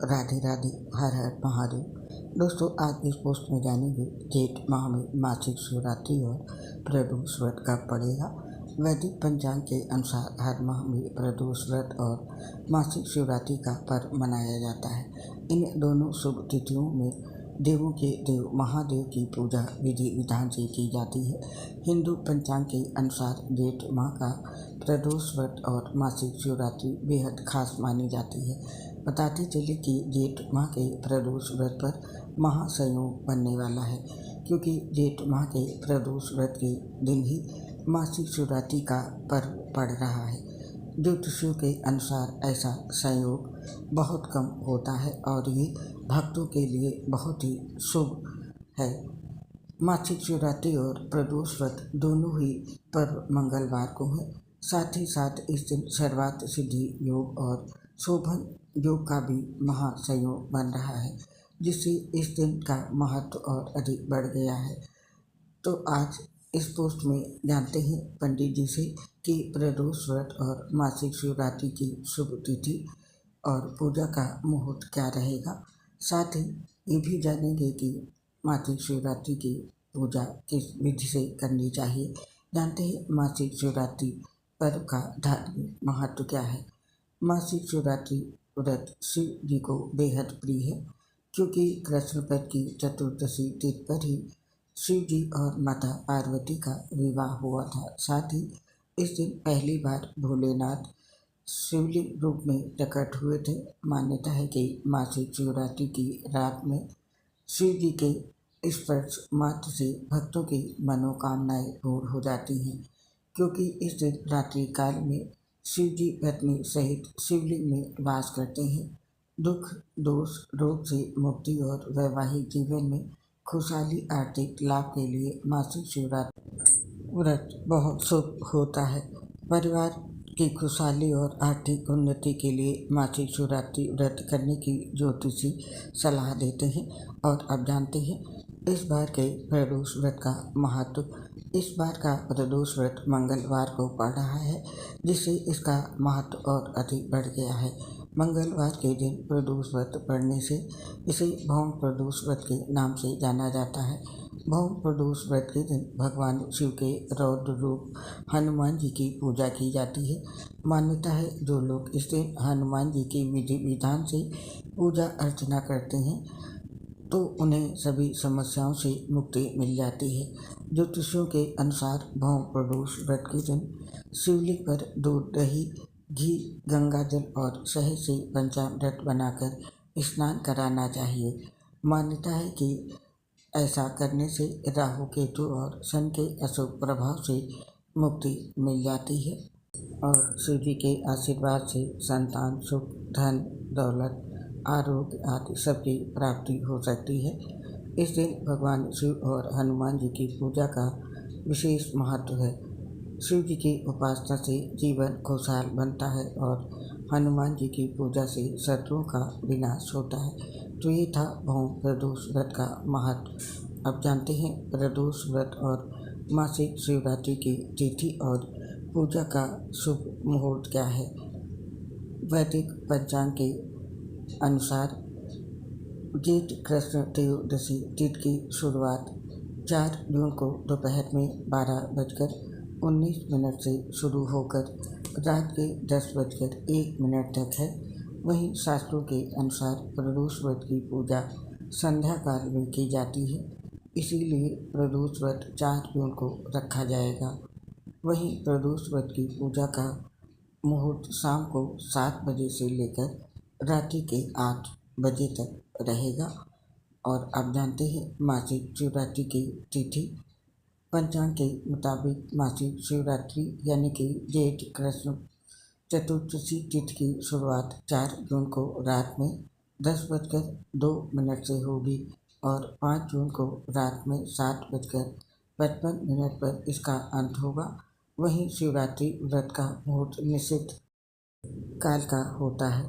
राधे राधे, हर हर महादेव। दोस्तों, आज इस पोस्ट में जानेंगे जेठ माह में मासिक शिवरात्रि और प्रदोष व्रत कब पड़ेगा। वैदिक पंचांग के अनुसार हर माह में प्रदोष व्रत और मासिक शिवरात्रि का पर्व मनाया जाता है। इन दोनों शुभ तिथियों में देवों के देव महादेव की पूजा विधि विधान से की जाती है। हिंदू पंचांग के अनुसार जेठ माह का प्रदोष व्रत और मासिक शिवरात्रि बेहद खास मानी जाती है। बताते चले कि जेठ माह के प्रदोष व्रत पर महासंयोग बनने वाला है, क्योंकि जेठ माह के प्रदोष व्रत के दिन ही मासिक शिवरात्रि का पर्व पड़ रहा है। ज्योतिषियों के अनुसार ऐसा संयोग बहुत कम होता है और ये भक्तों के लिए बहुत ही शुभ है। मासिक शिवरात्रि और प्रदोष व्रत दोनों ही पर्व मंगलवार को है। साथ ही साथ इस दिन सर्वार्थ सिद्धि योग और शोभन योग का भी महासंयोग बन रहा है, जिससे इस दिन का महत्व और अधिक बढ़ गया है। तो आज इस पोस्ट में जानते हैं पंडित जी से कि प्रदोष व्रत और मासिक शिवरात्रि की शुभ तिथि और पूजा का मुहूर्त क्या रहेगा। साथ ही ये भी जानेंगे कि मासिक शिवरात्रि की पूजा किस विधि से करनी चाहिए। जानते हैं मासिक शिवरात्रि पर्व का धार्मिक महत्व क्या है। मासिक शिवरात्रि व्रत शिव जी को बेहद प्रिय है, क्योंकि कृष्ण पक्ष की चतुर्दशी तिथि पर ही शिव जी और माता पार्वती का विवाह हुआ था। साथ ही इस दिन पहली बार भोलेनाथ शिवलिंग रूप में प्रकट हुए थे। मान्यता है कि मासिक शिवरात्रि की रात में शिव जी के स्पर्श मात्र से भक्तों की मनोकामनाएं पूर्ण हो जाती हैं, क्योंकि इस दिन रात्रि काल में शिव जी पत्नी सहित शिवलिंग में वास करते हैं। दुख दोष रोग से मुक्ति और वैवाहिक जीवन में खुशहाली आर्थिक लाभ के लिए मासिक शिवरात्रि व्रत बहुत शुभ होता है। परिवार की खुशहाली और आर्थिक उन्नति के लिए मासिक शिवरात्रि व्रत करने की ज्योतिषी सलाह देते हैं। और अब जानते हैं इस बार के प्रदोष व्रत का महत्व। इस बार का प्रदोष व्रत मंगलवार को पड़ रहा है, जिससे इसका महत्व और अधिक बढ़ गया है। मंगलवार के दिन प्रदोष व्रत पड़ने से इसे भौम प्रदोष व्रत के नाम से जाना जाता है। भौम प्रदोष व्रत के दिन भगवान शिव के रौद्र रूप हनुमान जी की पूजा की जाती है। मान्यता है जो लोग इस दिन हनुमान जी की विधि विधान से पूजा अर्चना करते हैं तो उन्हें सभी समस्याओं से मुक्ति मिल जाती है। ज्योतिषियों के अनुसार भौम प्रदोष व्रत के दिन शिवलिंग पर दूध दही घी गंगा जल और शहद से पंचामृत बनाकर स्नान कराना चाहिए। मान्यता है कि ऐसा करने से राहु केतु और शन के अशुभ प्रभाव से मुक्ति मिल जाती है और शिव जी के आशीर्वाद से संतान सुख धन दौलत आरोग्य आदि सबकी प्राप्ति हो सकती है। इस दिन भगवान शिव और हनुमान जी की पूजा का विशेष महत्व है। शिव जी की उपासना से जीवन खुशहाल बनता है और हनुमान जी की पूजा से शत्रुओं का विनाश होता है। तो ये था भौम प्रदोष व्रत का महत्व। अब जानते हैं प्रदोष व्रत और मासिक शिवरात्रि की तिथि और पूजा का शुभ मुहूर्त क्या है। वैदिक पंचांग के अनुसार जेठ कृष्ण त्रयोदशी तिथि की शुरुआत 4 जून को दोपहर में 12:19 से शुरू होकर रात के 10:01 तक है। वहीं शास्त्रों के अनुसार प्रदोष व्रत की पूजा संध्या काल में की जाती है, इसीलिए प्रदोष व्रत 4 जून को रखा जाएगा। वहीं प्रदोष व्रत की पूजा का मुहूर्त शाम को 7 बजे से लेकर रात्रि के 8 बजे तक रहेगा। और अब जानते हैं मासिक शिवरात्रि की तिथि। पंचांग के मुताबिक मासिक शिवरात्रि यानी कि जेठ कृष्ण चतुर्दशी तिथि की शुरुआत 4 जून को रात में 10:02 से होगी और 5 जून को रात में 7:55 पर इसका अंत होगा। वहीं शिवरात्रि व्रत का मुहूर्त निश्चित काल का होता है,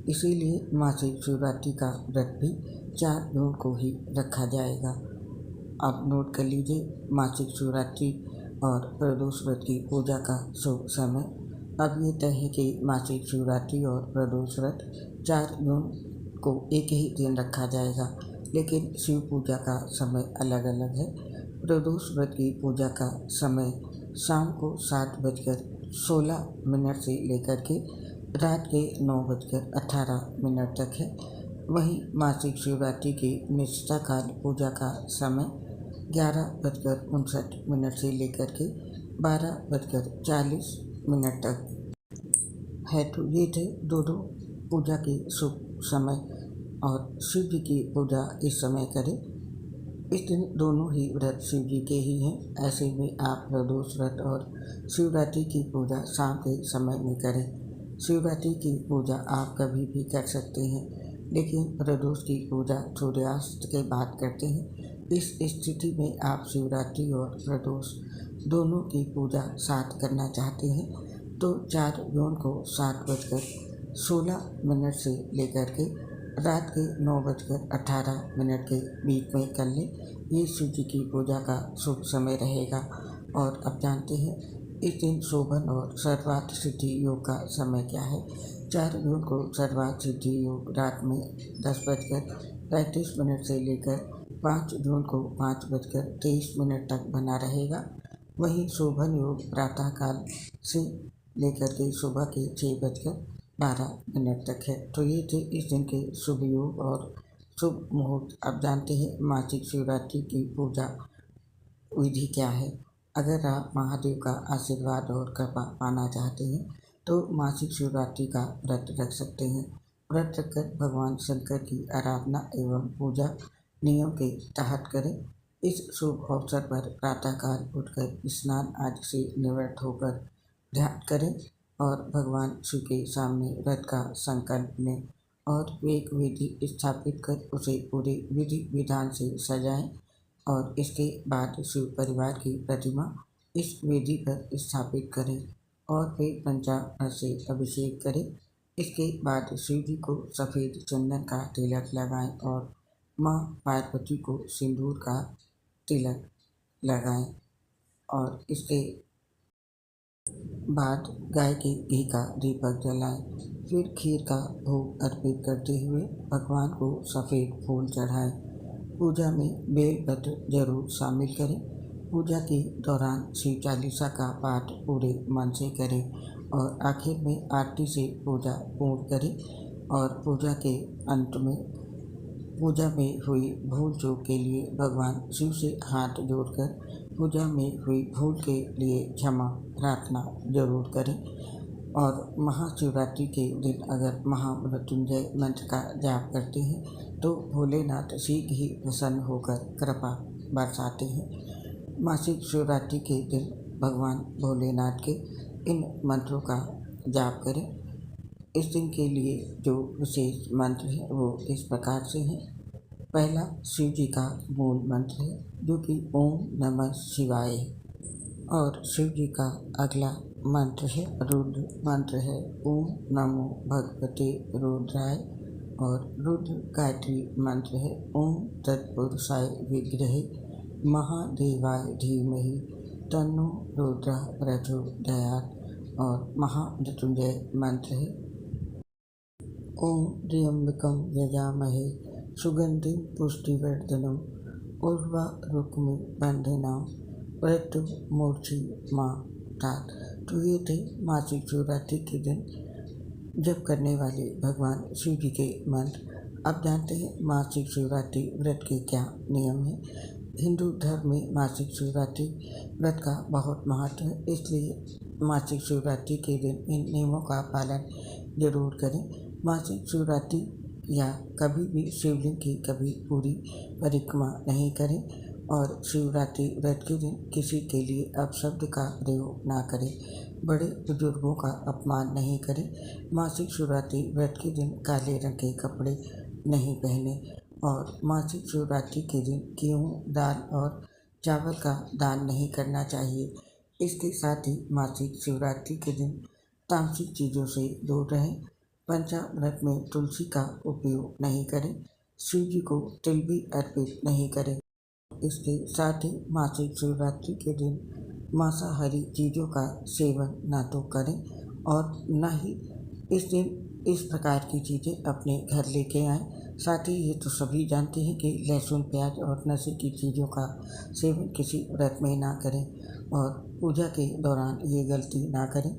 इसीलिए मासिक शिवरात्रि का व्रत भी 4 जून को ही रखा जाएगा। आप नोट कर लीजिए मासिक शिवरात्रि और प्रदोष व्रत की पूजा का शुभ समय। अब ये तय है कि मासिक शिवरात्रि और प्रदोष व्रत 4 जून को एक ही दिन रखा जाएगा, लेकिन शिव पूजा का समय अलग अलग है। प्रदोष व्रत की पूजा का समय शाम को 7:16 से लेकर के रात के 9:18 तक है। वहीं मासिक शिवरात्रि की निष्ठा काल पूजा का समय 11:59 से लेकर के 12:40 तक है। तो ये थे दोनों पूजा के शुभ समय, और शिव जी की पूजा इस समय करें। इस दिन दोनों ही व्रत शिव जी के ही हैं। ऐसे में आप प्रदोष व्रत और शिवरात्रि की पूजा शाम के समय में करें। शिवरात्रि की पूजा आप कभी भी कर सकते हैं, लेकिन प्रदोष की पूजा सूर्यास्त के बाद करते हैं। इस स्थिति में आप शिवरात्रि और प्रदोष दोनों की पूजा साथ करना चाहते हैं तो 4 जून को 7:16 से लेकर के रात के 9:18 के बीच में कर लें। ये शिव जी की पूजा का शुभ समय रहेगा। और अब जानते हैं इस दिन शोभन और सर्वार्थ सिद्धि योग का समय क्या है। 4 जून को सर्वार्थ सिद्धि योग रात में 10:35 से लेकर 5 जून को 5:23 तक बना रहेगा। वहीं शोभन योग प्रातः काल से लेकर के सुबह के 6:12 तक है। तो ये थे इस दिन के शुभ योग और शुभ मुहूर्त। अब जानते हैं मासिक शिवरात्रि की पूजा विधि क्या है। अगर आप महादेव का आशीर्वाद और कृपा पाना चाहते हैं तो मासिक शिवरात्रि का व्रत रख सकते हैं। व्रत रखकर भगवान शंकर की आराधना एवं पूजा नियम के तहत करें। इस शुभ अवसर पर प्रातःकाल उठकर स्नान आदि से निवृत्त होकर ध्यान करें और भगवान शिव के सामने व्रत का संकल्प लें और एक विधि स्थापित कर उसे पूरे विधि विधान से सजाएं। और इसके बाद शिव परिवार की प्रतिमा इस विधि पर स्थापित करें और फिर पंचामृत से अभिषेक करें। इसके बाद शिव जी को सफ़ेद चंदन का तिलक लगाएं और माँ पार्वती को सिंदूर का तिलक लगाएं। और इसके बाद गाय के घी का दीपक जलाएं। फिर खीर का भोग अर्पित करते हुए भगवान को सफ़ेद फूल चढ़ाएं। पूजा में बेलपत्र जरूर शामिल करें। पूजा के दौरान शिव चालीसा का पाठ पूरे मन से करें और आखिर में आरती से पूजा पूर्ण करें। और पूजा के अंत में पूजा में हुई भूल चूक के लिए भगवान शिव से हाथ जोड़कर पूजा में हुई भूल के लिए क्षमा प्रार्थना जरूर करें। और महाशिवरात्रि के दिन अगर महामृत्युंजय मंत्र का जाप करते हैं तो भोलेनाथ शीघ्र ही प्रसन्न होकर कृपा बरसाते हैं। मासिक शिवरात्रि के दिन भगवान भोलेनाथ के इन मंत्रों का जाप करें। इस दिन के लिए जो विशेष मंत्र है वो इस प्रकार से हैं। पहला शिव जी का मूल मंत्र है जो कि ओम नमः शिवाय है। और शिव जी का अगला मंत्र है रुद्र मंत्र है ओम नमो भगवते रुद्राय। और रुद्र गायत्री मंत्र है ओम तत्पुरुषाय विद्महे महादेवाय धीमहि तन्नो रुद्रः प्रचोदयात्। और महामृत्युंजय मंत्र है ओम त्र्यंबकं यजामहे सुगंधिं पुष्टिवर्धनम् उर्वारुकमिव बन्धनान् मृत्युर्मुक्षीयमामृतात्। तो ये थे मासिक शिवरात्रि के दिन जप करने वाले भगवान शिव जी के मंत्र। अब जानते हैं मासिक शिवरात्रि व्रत के क्या नियम हैं। हिंदू धर्म में मासिक शिवरात्रि व्रत का बहुत महत्व है, इसलिए मासिक शिवरात्रि के दिन इन नियमों का पालन जरूर करें। मासिक शिवरात्रि या कभी भी शिवलिंग की कभी पूरी परिक्रमा नहीं करें और शिवरात्रि व्रत के दिन किसी के लिए अपशब्द का प्रयोग ना करें। बड़े बुजुर्गों का अपमान नहीं करें। मासिक शिवरात्रि व्रत के दिन काले रंग के कपड़े नहीं पहने और मासिक शिवरात्रि के दिन गेहूँ, दाल और चावल का दान नहीं करना चाहिए। इसके साथ ही मासिक शिवरात्रि के दिन तामसिक चीज़ों से दूर रहें। पंचामृत में तुलसी का उपयोग नहीं करें। शिव जी को तिल भी अर्पित नहीं करें। इसके साथ ही मासिक शिवरात्रि के दिन मांसाहारी चीज़ों का सेवन ना तो करें और न ही इस दिन इस प्रकार की चीज़ें अपने घर लेके आएँ। साथ ही ये तो सभी जानते हैं कि लहसुन, प्याज और नशे की चीज़ों का सेवन किसी व्रत में ना करें और पूजा के दौरान ये गलती ना करें।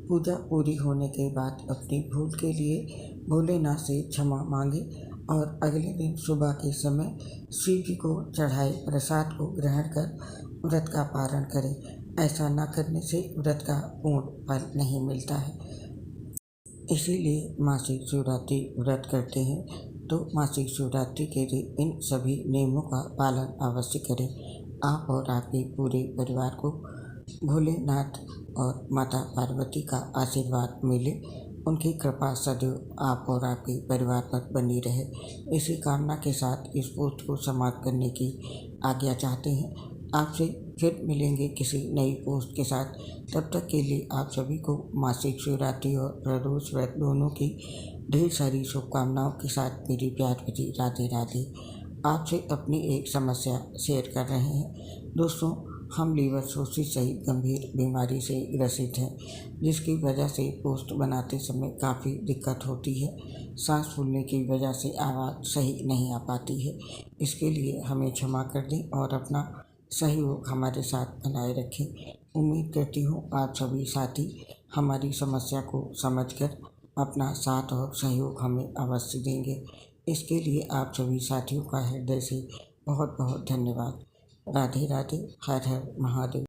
पूजा पूरी होने के बाद अपनी भूल के लिए भोलेनाथ से क्षमा मांगें और अगले दिन सुबह के समय शिव जी को चढ़ाए प्रसाद को ग्रहण कर व्रत का पारण करें। ऐसा न करने से व्रत का पूर्ण फल नहीं मिलता है। इसीलिए मासिक शिवरात्रि व्रत करते हैं तो मासिक शिवरात्रि के दिन इन सभी नियमों का पालन अवश्य करें। आप और आपके पूरे परिवार को भोलेनाथ और माता पार्वती का आशीर्वाद मिले, उनकी कृपा सदैव आप और आपके परिवार पर बनी रहे। इसी कामना के साथ इस पोस्ट को समाप्त करने की आज्ञा चाहते हैं। आपसे फिर मिलेंगे किसी नई पोस्ट के साथ। तब तक के लिए आप सभी को मासिक शिवरात्रि और प्रदोष व्रत दोनों की ढेर सारी शुभकामनाओं के साथ मेरी प्यार भरी राधे राधे। आपसे अपनी एक समस्या शेयर कर रहे हैं। दोस्तों, हम लीवर सोसिस सहित गंभीर बीमारी से ग्रसित हैं, जिसकी वजह से पोस्ट बनाते समय काफ़ी दिक्कत होती है। सांस फूलने की वजह से आवाज़ सही नहीं आ पाती है। इसके लिए हमें क्षमा कर दें और अपना सहयोग हमारे साथ बनाए रखें। उम्मीद करती हूँ आप सभी साथी हमारी समस्या को समझकर अपना साथ और सहयोग हमें अवश्य देंगे। इसके लिए आप सभी साथियों का हृदय से बहुत बहुत धन्यवाद। राधे राधे। हर हर महादेव।